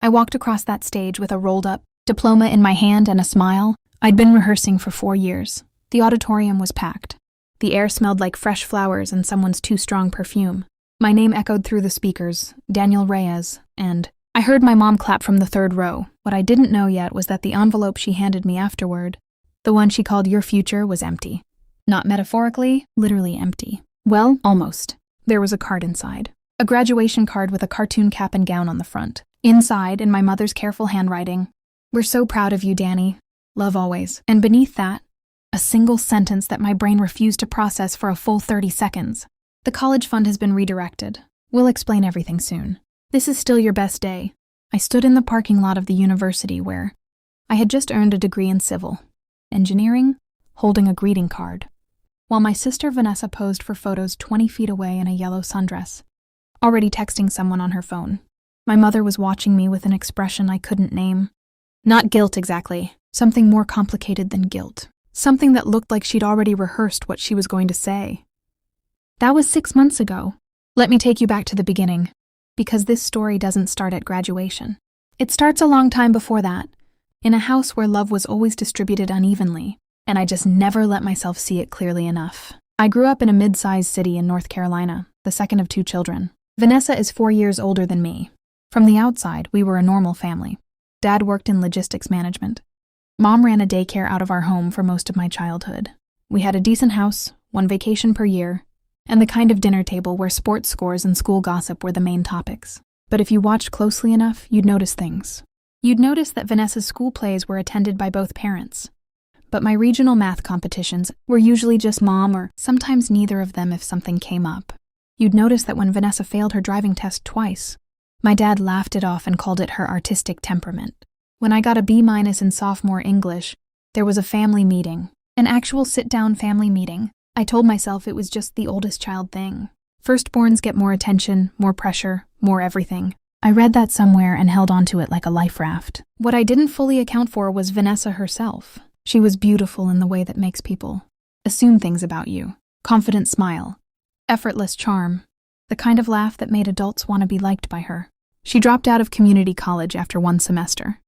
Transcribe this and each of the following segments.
I walked across that stage with a rolled-up diploma in my hand and a smile. I'd been rehearsing for 4 years. The auditorium was packed. The air smelled like fresh flowers and someone's too strong perfume. My name echoed through the speakers, Daniel Reyes, and I heard my mom clap from the third row. What I didn't know yet was that the envelope she handed me afterward, the one she called Your Future, was empty. Not metaphorically, literally empty. Well, almost. There was a card inside. A graduation card with a cartoon cap and gown on the front. Inside, in my mother's careful handwriting, "We're so proud of you, Danny. Love always." And beneath that, a single sentence that my brain refused to process for a full 30 seconds. "The college fund has been redirected. We'll explain everything soon. This is still your best day." I stood in the parking lot of the university where I had just earned a degree in civil engineering, holding a greeting card, while my sister Vanessa posed for photos 20 feet away in a yellow sundress, already texting someone on her phone. My mother was watching me with an expression I couldn't name. Not guilt exactly, something more complicated than guilt. Something that looked like she'd already rehearsed what she was going to say. That was 6 months ago. Let me take you back to the beginning, because this story doesn't start at graduation. It starts a long time before that, in a house where love was always distributed unevenly, and I just never let myself see it clearly enough. I grew up in a mid-sized city in North Carolina, the second of 2 children. Vanessa is 4 years older than me. From the outside, we were a normal family. Dad worked in logistics management. Mom ran a daycare out of our home for most of my childhood. We had a decent house, 1 vacation per year, and the kind of dinner table where sports scores and school gossip were the main topics. But if you watched closely enough, you'd notice things. You'd notice that Vanessa's school plays were attended by both parents. But my regional math competitions were usually just mom or sometimes neither of them if something came up. You'd notice that when Vanessa failed her driving test twice, my dad laughed it off and called it her artistic temperament. When I got a B- in sophomore English, there was a family meeting, an actual sit-down family meeting. I told myself it was just the oldest child thing. Firstborns get more attention, more pressure, more everything. I read that somewhere and held onto it like a life raft. What I didn't fully account for was Vanessa herself. She was beautiful in the way that makes people assume things about you. Confident smile, effortless charm, the kind of laugh that made adults want to be liked by her. She dropped out of community college after 1 semester,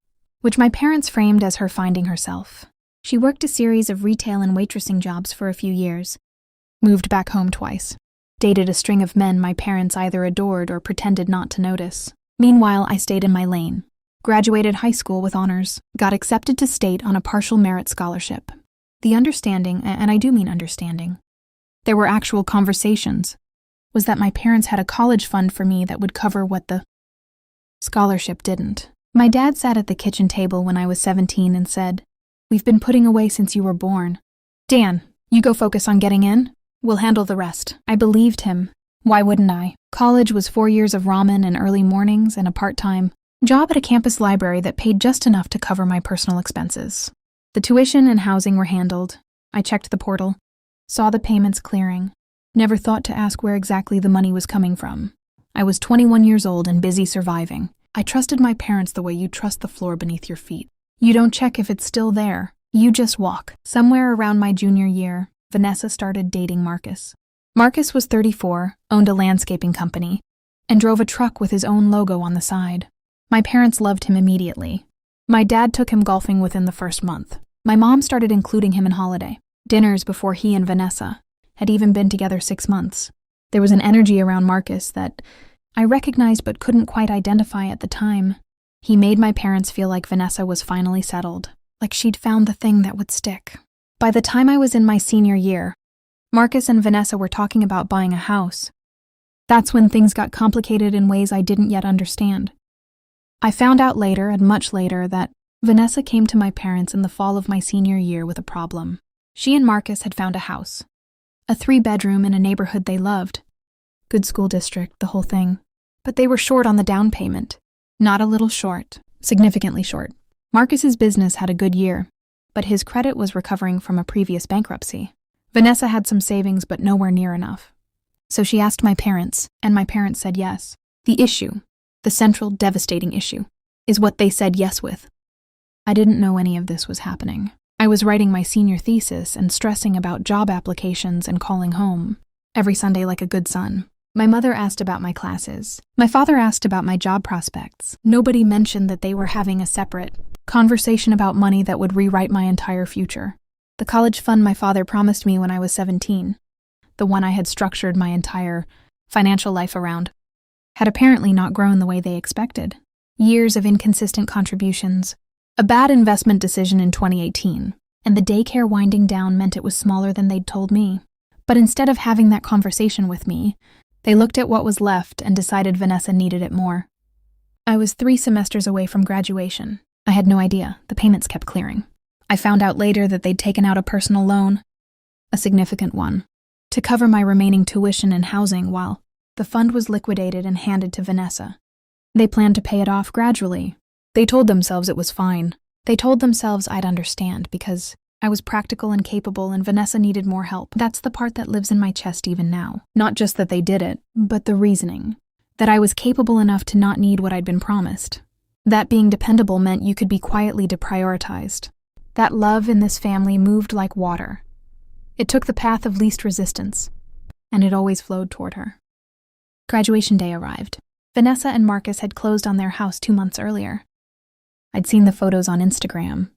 which my parents framed as her finding herself. She worked a series of retail and waitressing jobs for a few years, moved back home twice, dated a string of men my parents either adored or pretended not to notice. Meanwhile, I stayed in my lane, graduated high school with honors, got accepted to state on a partial merit scholarship. The understanding, and I do mean understanding, there were actual conversations, was that my parents had a college fund for me that would cover what the scholarship didn't. My dad sat at the kitchen table when I was 17 and said, "We've been putting away since you were born. Dan, you go focus on getting in. We'll handle the rest." I believed him. Why wouldn't I? College was 4 years of ramen and early mornings and a part-time job at a campus library that paid just enough to cover my personal expenses. The tuition and housing were handled. I checked the portal, saw the payments clearing, never thought to ask where exactly the money was coming from. I was 21 years old and busy surviving. I trusted my parents the way you trust the floor beneath your feet. You don't check if it's still there. You just walk. Somewhere around my junior year, Vanessa started dating Marcus. Marcus was 34, owned a landscaping company, and drove a truck with his own logo on the side. My parents loved him immediately. My dad took him golfing within the first month. My mom started including him in holiday dinners before he and Vanessa had even been together 6 months. There was an energy around Marcus that I recognized but couldn't quite identify at the time. He made my parents feel like Vanessa was finally settled, like she'd found the thing that would stick. By the time I was in my senior year, Marcus and Vanessa were talking about buying a house. That's when things got complicated in ways I didn't yet understand. I found out later, and much later, that Vanessa came to my parents in the fall of my senior year with a problem. She and Marcus had found a house, a 3-bedroom in a neighborhood they loved. Good school district, the whole thing. But they were short on the down payment. Not a little short, significantly short. Marcus's business had a good year, but his credit was recovering from a previous bankruptcy. Vanessa had some savings, but nowhere near enough. So she asked my parents, and my parents said yes. The issue, the central devastating issue, is what they said yes with. I didn't know any of this was happening. I was writing my senior thesis and stressing about job applications and calling home every Sunday like a good son. My mother asked about my classes. My father asked about my job prospects. Nobody mentioned that they were having a separate conversation about money that would rewrite my entire future. The college fund my father promised me when I was 17, the one I had structured my entire financial life around, had apparently not grown the way they expected. Years of inconsistent contributions, a bad investment decision in 2018, and the daycare winding down meant it was smaller than they'd told me. But instead of having that conversation with me, they looked at what was left and decided Vanessa needed it more. I was 3 semesters away from graduation. I had no idea. The payments kept clearing. I found out later that they'd taken out a personal loan, a significant one, to cover my remaining tuition and housing while the fund was liquidated and handed to Vanessa. They planned to pay it off gradually. They told themselves it was fine. They told themselves I'd understand because I was practical and capable and Vanessa needed more help. That's the part that lives in my chest even now. Not just that they did it, but the reasoning. That I was capable enough to not need what I'd been promised. That being dependable meant you could be quietly deprioritized. That love in this family moved like water. It took the path of least resistance, and it always flowed toward her. Graduation day arrived. Vanessa and Marcus had closed on their house 2 months earlier. I'd seen the photos on Instagram.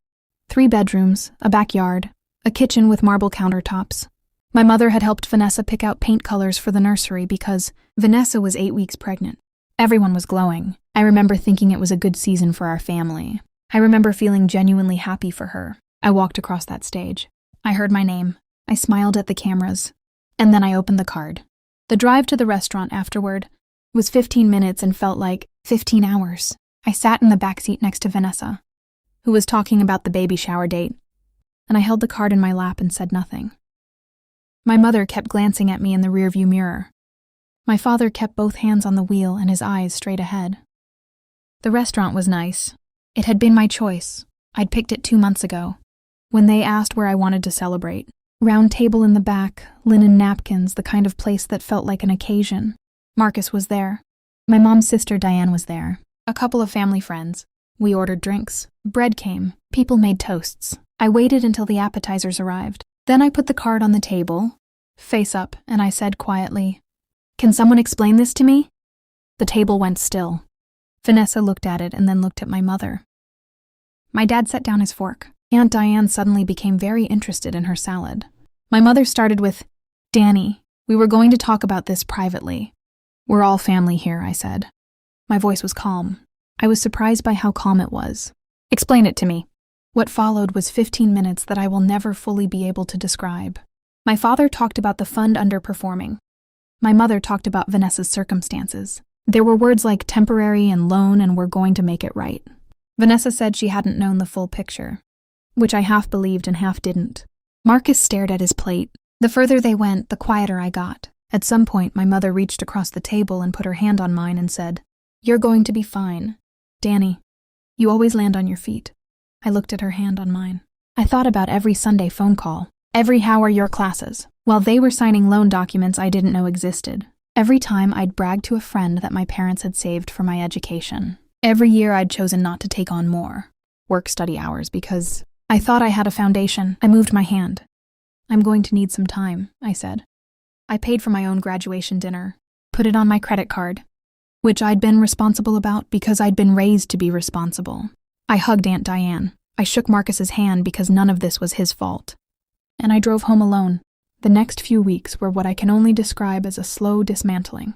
3 bedrooms, a backyard, a kitchen with marble countertops. My mother had helped Vanessa pick out paint colors for the nursery because Vanessa was 8 weeks pregnant. Everyone was glowing. I remember thinking it was a good season for our family. I remember feeling genuinely happy for her. I walked across that stage. I heard my name. I smiled at the cameras. And then I opened the card. The drive to the restaurant afterward was 15 minutes and felt like 15 hours. I sat in the backseat next to Vanessa, who was talking about the baby shower date, and I held the card in my lap and said nothing. My mother kept glancing at me in the rearview mirror. My father kept both hands on the wheel and his eyes straight ahead. The restaurant was nice. It had been my choice. I'd picked it 2 months ago, when they asked where I wanted to celebrate. Round table in the back, linen napkins, the kind of place that felt like an occasion. Marcus was there. My mom's sister Diane was there. A couple of family friends. We ordered drinks. Bread came. People made toasts. I waited until the appetizers arrived. Then I put the card on the table, face up, and I said quietly, "Can someone explain this to me?" The table went still. Vanessa looked at it and then looked at my mother. My dad set down his fork. Aunt Diane suddenly became very interested in her salad. My mother started with, "Danny, we were going to talk about this privately." "We're all family here," I said. My voice was calm. I was surprised by how calm it was. "Explain it to me." What followed was 15 minutes that I will never fully be able to describe. My father talked about the fund underperforming. My mother talked about Vanessa's circumstances. There were words like temporary and loan and we're going to make it right. Vanessa said she hadn't known the full picture, which I half believed and half didn't. Marcus stared at his plate. The further they went, the quieter I got. At some point, my mother reached across the table and put her hand on mine and said, "You're going to be fine. Danny, you always land on your feet." I looked at her hand on mine. I thought about every Sunday phone call, every "How are your classes?" while they were signing loan documents I didn't know existed. Every time I'd bragged to a friend that my parents had saved for my education. Every year I'd chosen not to take on more work-study hours because I thought I had a foundation. I moved my hand. "I'm going to need some time," I said. I paid for my own graduation dinner, put it on my credit card, which I'd been responsible about because I'd been raised to be responsible. I hugged Aunt Diane. I shook Marcus's hand because none of this was his fault. And I drove home alone. The next few weeks were what I can only describe as a slow dismantling.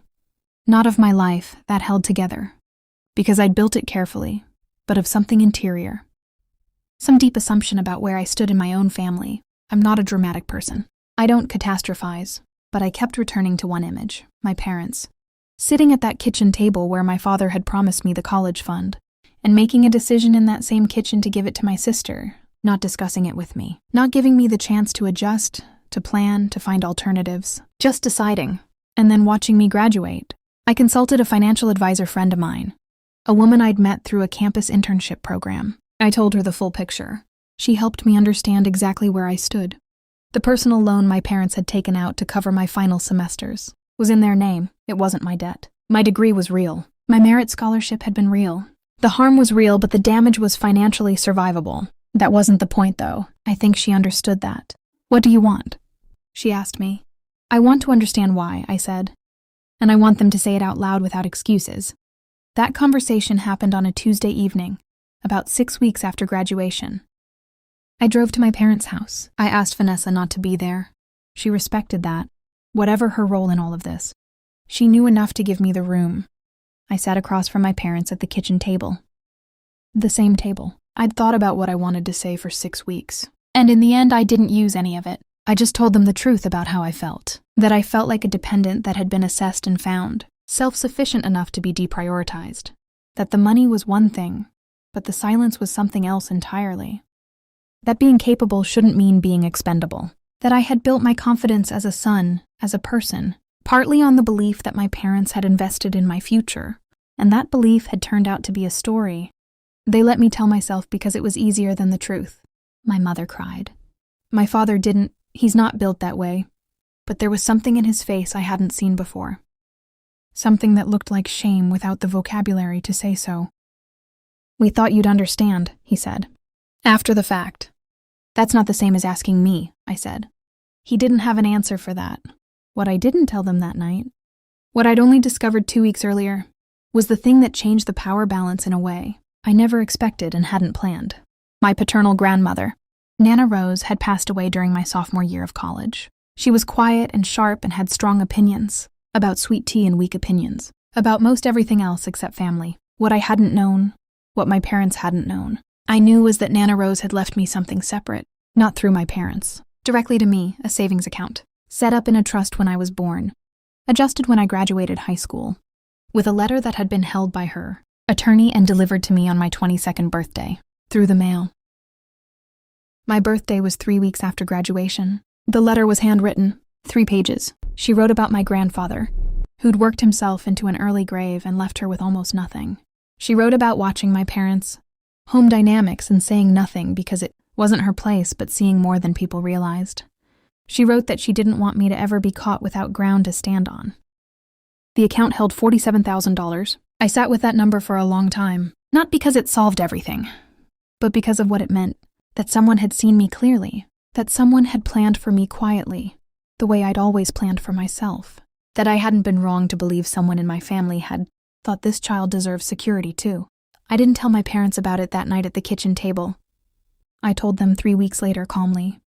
Not of my life, that held together, because I'd built it carefully, but of something interior. Some deep assumption about where I stood in my own family. I'm not a dramatic person. I don't catastrophize, but I kept returning to one image, my parents, sitting at that kitchen table where my father had promised me the college fund, and making a decision in that same kitchen to give it to my sister, not discussing it with me, not giving me the chance to adjust, to plan, to find alternatives, just deciding, and then watching me graduate. I consulted a financial advisor friend of mine, a woman I'd met through a campus internship program. I told her the full picture. She helped me understand exactly where I stood. The personal loan my parents had taken out to cover my final semesters was in their name. It wasn't my debt. My degree was real. My merit scholarship had been real. The harm was real, but the damage was financially survivable. That wasn't the point, though. I think she understood that. "What do you want?" she asked me. "I want to understand why," I said. and I want them to say it out loud without excuses. That conversation happened on a Tuesday evening, about 6 weeks after graduation. I drove to my parents' house. I asked Vanessa not to be there. She respected that, whatever her role in all of this. She knew enough to give me the room. I sat across from my parents at the kitchen table. The same table. I'd thought about what I wanted to say for 6 weeks, and in the end I didn't use any of it. I just told them the truth about how I felt. That I felt like a dependent that had been assessed and found, self-sufficient enough to be deprioritized. That the money was one thing, but the silence was something else entirely. That being capable shouldn't mean being expendable. That I had built my confidence as a son, as a person, partly on the belief that my parents had invested in my future, and that belief had turned out to be a story. They let me tell myself because it was easier than the truth. My mother cried. My father didn't. He's not built that way. But there was something in his face I hadn't seen before. Something that looked like shame without the vocabulary to say so. "We thought you'd understand," he said. "After the fact." "That's not the same as asking me," I said. He didn't have an answer for that. What I didn't tell them that night, what I'd only discovered 2 weeks earlier, was the thing that changed the power balance in a way I never expected and hadn't planned. My paternal grandmother, Nana Rose, had passed away during my sophomore year of college. She was quiet and sharp and had strong opinions, about sweet tea and weak opinions, about most everything else except family. What I hadn't known, what my parents hadn't known, I knew was that Nana Rose had left me something separate, not through my parents, directly to me, a savings account, set up in a trust when I was born, adjusted when I graduated high school, with a letter that had been held by her, attorney, and delivered to me on my 22nd birthday, through the mail. My birthday was 3 weeks after graduation. The letter was handwritten, 3 pages. She wrote about my grandfather, who'd worked himself into an early grave and left her with almost nothing. She wrote about watching my parents' home dynamics and saying nothing because it wasn't her place, but seeing more than people realized. She wrote that she didn't want me to ever be caught without ground to stand on. The account held $47,000. I sat with that number for a long time, not because it solved everything, but because of what it meant, that someone had seen me clearly, that someone had planned for me quietly, the way I'd always planned for myself, that I hadn't been wrong to believe someone in my family had thought this child deserved security too. I didn't tell my parents about it that night at the kitchen table. I told them 3 weeks later calmly,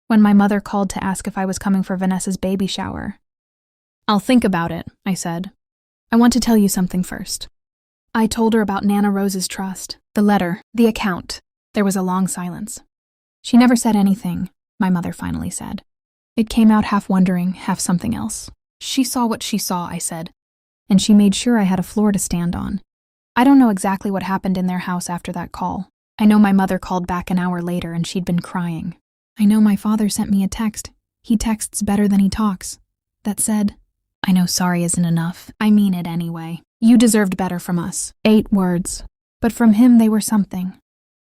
when my mother called to ask if I was coming for Vanessa's baby shower. "I'll think about it," I said. "I want to tell you something first." I told her about Nana Rose's trust, the letter, the account. There was a long silence. "She never said anything," my mother finally said. It came out half wondering, half something else. "She saw what she saw," I said, "and she made sure I had a floor to stand on." I don't know exactly what happened in their house after that call. I know my mother called back an hour later and she'd been crying. I know my father sent me a text. He texts better than he talks. That said, "I know sorry isn't enough. I mean it anyway. You deserved better from us." 8 words. But from him they were something.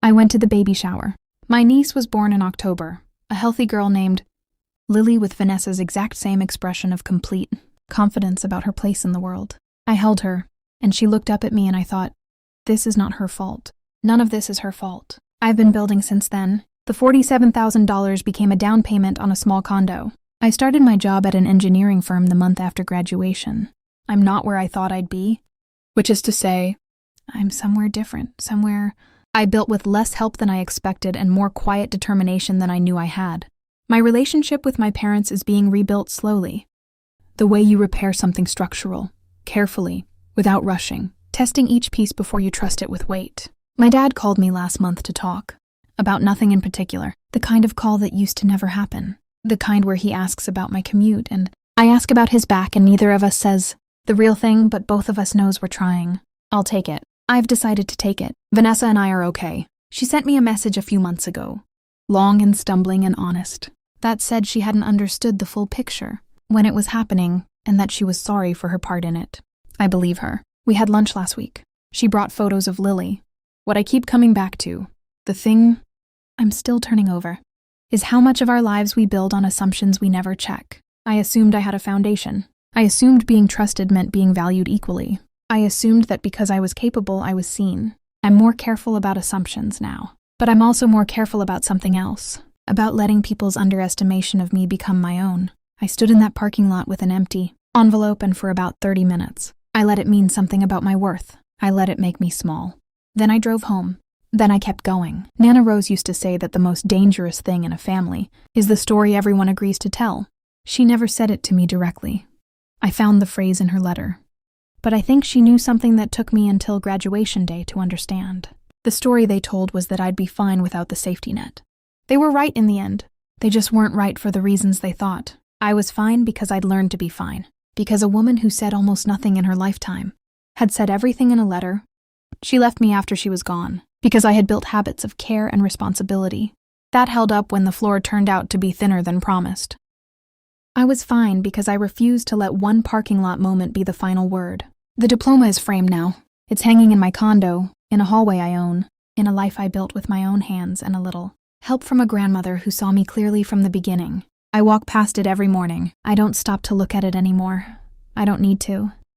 I went to the baby shower. My niece was born in October, a healthy girl named Lily with Vanessa's exact same expression of complete confidence about her place in the world. I held her, and she looked up at me and I thought, this is not her fault. None of this is her fault. I've been building since then. The $47,000 became a down payment on a small condo. I started my job at an engineering firm the month after graduation. I'm not where I thought I'd be, which is to say, I'm somewhere different, somewhere I built with less help than I expected and more quiet determination than I knew I had. My relationship with my parents is being rebuilt slowly. The way you repair something structural, carefully, without rushing, testing each piece before you trust it with weight. My dad called me last month to talk, about nothing in particular, the kind of call that used to never happen, the kind where he asks about my commute and I ask about his back and neither of us says the real thing, but both of us knows we're trying. I'll take it. I've decided to take it. Vanessa and I are okay. She sent me a message a few months ago, long and stumbling and honest. That said she hadn't understood the full picture when it was happening and that she was sorry for her part in it. I believe her. We had lunch last week. She brought photos of Lily. What I keep coming back to, the thing I'm still turning over, is how much of our lives we build on assumptions we never check. I assumed I had a foundation. I assumed being trusted meant being valued equally. I assumed that because I was capable, I was seen. I'm more careful about assumptions now. But I'm also more careful about something else, about letting people's underestimation of me become my own. I stood in that parking lot with an empty, envelope, and for about 30 minutes. I let it mean something about my worth. I let it make me small. Then I drove home. Then I kept going. Nana Rose used to say that the most dangerous thing in a family is the story everyone agrees to tell. She never said it to me directly. I found the phrase in her letter. But I think she knew something that took me until graduation day to understand. The story they told was that I'd be fine without the safety net. They were right in the end. They just weren't right for the reasons they thought. I was fine because I'd learned to be fine. Because a woman who said almost nothing in her lifetime had said everything in a letter. She left me after she was gone, because I had built habits of care and responsibility. That held up when the floor turned out to be thinner than promised. I was fine because I refused to let one parking lot moment be the final word. The diploma is framed now. It's hanging in my condo, in a hallway I own, in a life I built with my own hands and a little help from a grandmother who saw me clearly from the beginning. I walk past it every morning. I don't stop to look at it anymore. I don't need to.